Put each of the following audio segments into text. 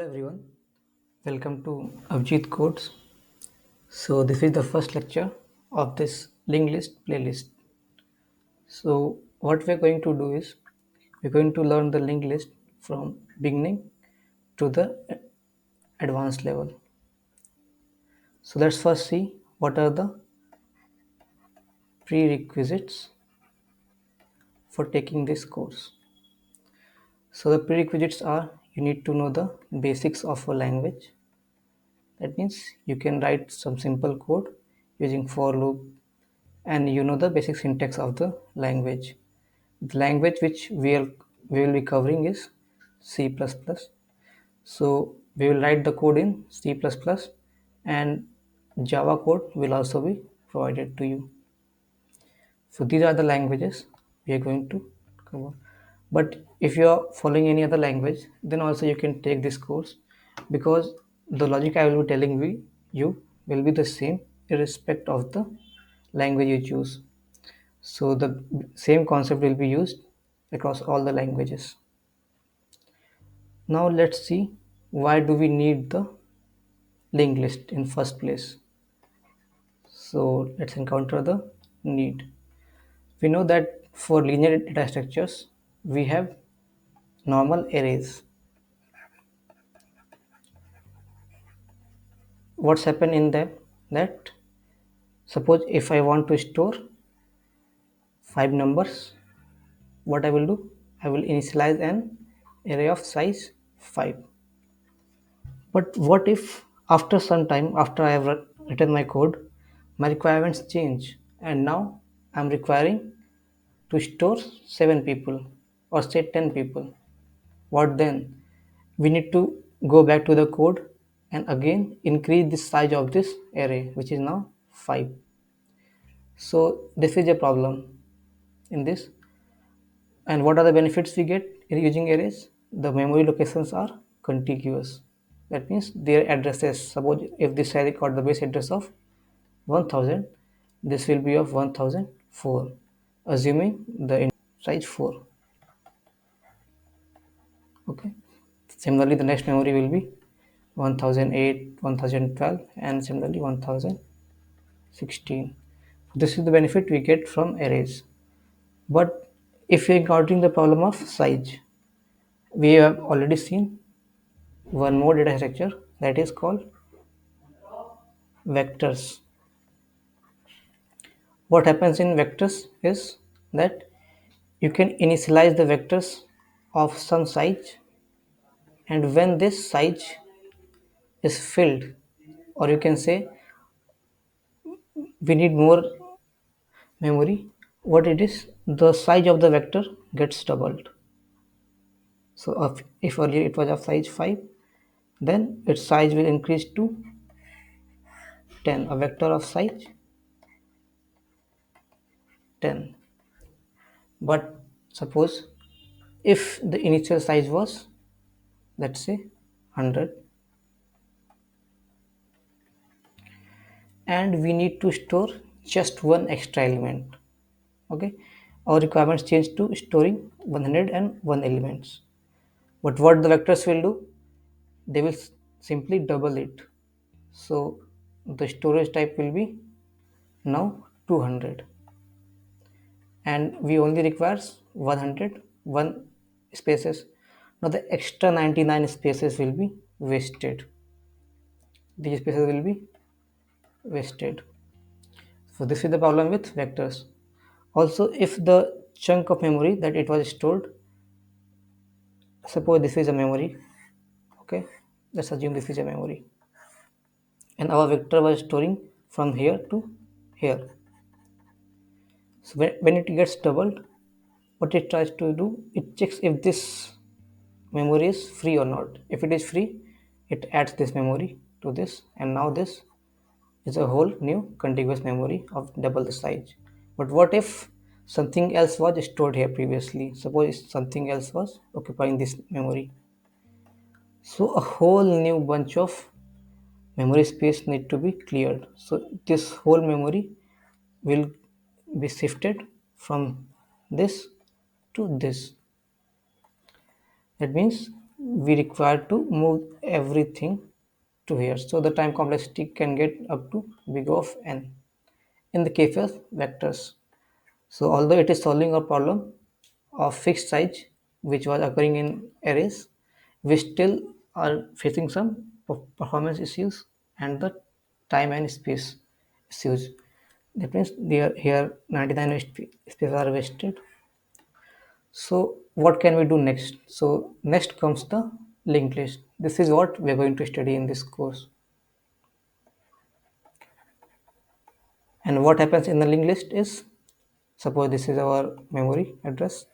Hello everyone, welcome to Abhijeet Codes. So this is the first lecture of this linked list playlist. So what we're going to do is we're going to learn the linked list from beginning to the advanced level. So let's first see what are the prerequisites for taking this course. So the prerequisites are you need to know the basics of a language. That means you can write some simple code using for loop and you know the basic syntax of the language. The language which we will be covering is C++. So we will write the code in C++ and Java code will also be provided to you. So these are the languages we are going to cover. But if you are following any other language, then also you can take this course because the logic I will be telling you will be the same irrespective of the language you choose. So the same concept will be used across all the languages. Now let's see why do we need the linked list in first place. So let's encounter the need. We know that for linear data structures we have normal arrays. What's happened in them? That suppose if I want to store 5 numbers, what I will do? I will initialize an array of size 5. But what if after some time, after I have written my code, my requirements change and now I'm requiring to store 7 people or say 10 people? What then? We need to go back to the code and again increase the size of this array, which is now 5. So this is a problem in this. And what are the benefits we get in using arrays? The memory locations are contiguous. That means their addresses. Suppose if this array got the base address of 1000, this will be of 1004, assuming the size 4. Okay. Similarly, the next memory will be 1008, 1012, and similarly 1016. This is the benefit we get from arrays. But if we are encountering the problem of size, we have already seen one more data structure that is called vectors. What happens in vectors is that you can initialize the vectors of some size, and when this size is filled, or you can say we need more memory, what it is, the size of the vector gets doubled. So if earlier it was of size 5, then its size will increase to 10, a vector of size 10. But suppose if the initial size was, let's say, 100, and we need to store just one extra element. Okay, our requirements change to storing 101 elements. But what the vectors will do, they will simply double it. So the storage type will be now 200, and we only requires 101 spaces. Now the extra 99 spaces will be wasted. These spaces will be wasted. So this is the problem with vectors. Also, if the chunk of memory that it was stored, suppose this is a memory, okay, let's assume this is a memory, and our vector was storing from here to here. So when it gets doubled, what it tries to do, it checks if this memory is free or not. If it is free, it adds this memory to this, and now this is a whole new contiguous memory of double the size. But what if something else was stored here previously? Suppose something else was occupying this memory. So a whole new bunch of memory space need to be cleared. So this whole memory will be shifted from this to this. That means we require to move everything to here. So the time complexity can get up to big of n. In the case of vectors, so although it is solving a problem of fixed size which was occurring in arrays, we still are facing some performance issues and the time and space issues. That means there here 99 space are wasted. So what can we do next? So next comes the linked list. This is what we are going to study in this course. And what happens in the linked list is, suppose this is our memory address.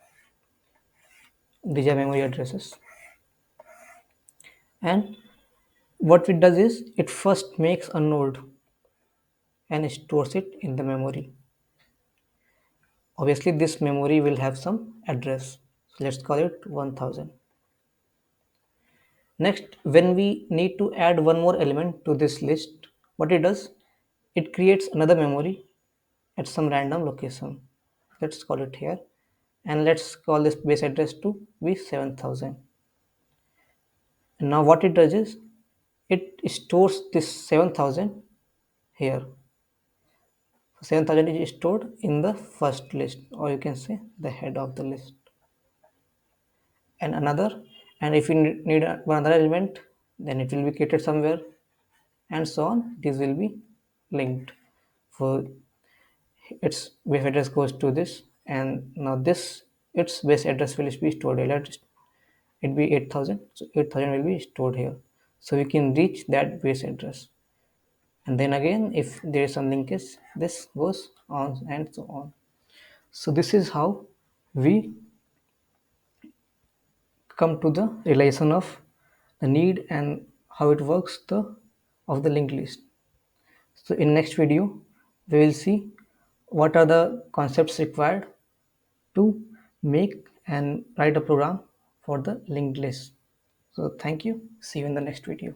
These are memory addresses. And what it does is it first makes a node and stores it in the memory. Obviously this memory will have some address. So let's call it 1000. Next, when we need to add one more element to this list, what it does, it creates another memory at some random location. Let's call it here. And let's call this base address to be 7000. And now what it does is, it stores this 7000 here. So 7000 is stored in the first list, or you can say the head of the list. And another, and if you need another element, then it will be created somewhere, and so on. These will be linked. For its base address goes to this, and now this its base address will be stored here. Let it be 8000, so 8000 will be stored here, so we can reach that base address. And then again, if there is some linkage, this goes on and so on. So this is how we come to the realization of the need and how it works the of the linked list. So in next video we will see what are the concepts required to make and write a program for the linked list. So thank you. See you in the next video.